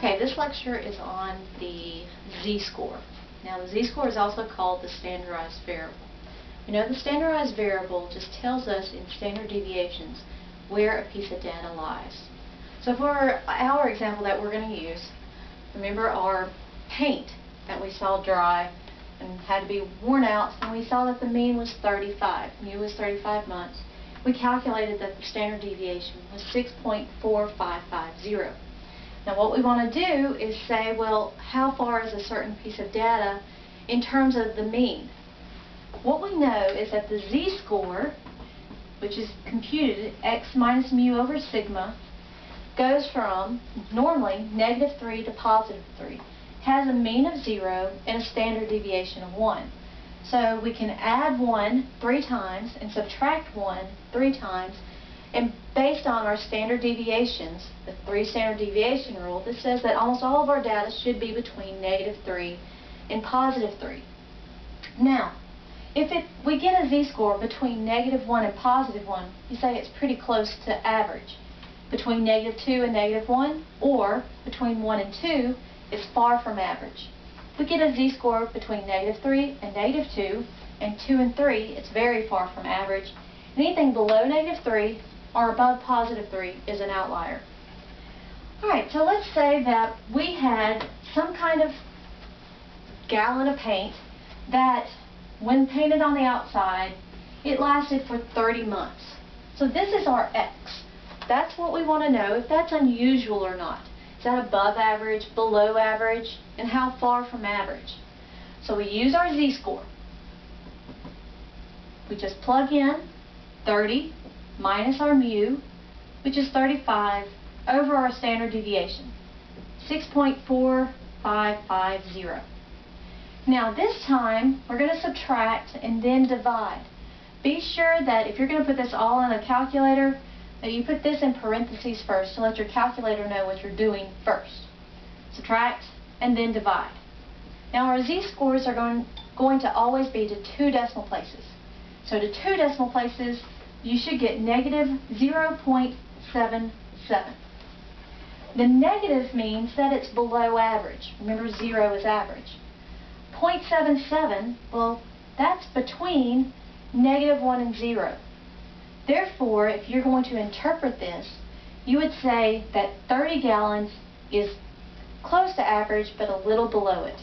Okay, this lecture is on the z-score. Now the z-score is also called the standardized variable. We know the standardized variable just tells us in standard deviations where a piece of data lies. So for our example that we're going to use, remember our paint that we saw dry and had to be worn out, and we saw that the mean was 35, mu was 35 months. We calculated that the standard deviation was 6.4550. Now what we want to do is say, well, how far is a certain piece of data in terms of the mean? What we know is that the z-score, which is computed x minus mu over sigma, goes from normally -3 to +3, has a mean of 0 and a standard deviation of 1. So we can add 1 3 times and subtract 1 3 times, and based on our standard deviations, the 3 standard deviation rule, this says that almost all of our data should be between -3 and +3. Now, if we get a z-score between -1 and +1, you say it's pretty close to average. Between -2 and -1, or between 1 and 2, is far from average. If we get a z-score between -3 and -2, and 2 and 3, it's very far from average. Anything below -3 or above +3 is an outlier. Alright, so let's say that we had some kind of gallon of paint that, when painted on the outside, it lasted for 30 months. So this is our x. That's what we want to know, if that's unusual or not. Is that above average, below average, and how far from average? So we use our z-score. We just plug in 30 minus our mu, which is 35, over our standard deviation, 6.4550. Now this time, we're going to subtract and then divide. Be sure that if you're going to put this all in a calculator, that you put this in parentheses first to let your calculator know what you're doing first. Subtract and then divide. Now our z-scores are going to always be to 2 decimal places. So to 2 decimal places, you should get -0.77. The negative means that it's below average. Remember, 0 is average. 0.77, well, that's between -1 and 0. Therefore, if you're going to interpret this, you would say that 30 gallons is close to average but a little below it.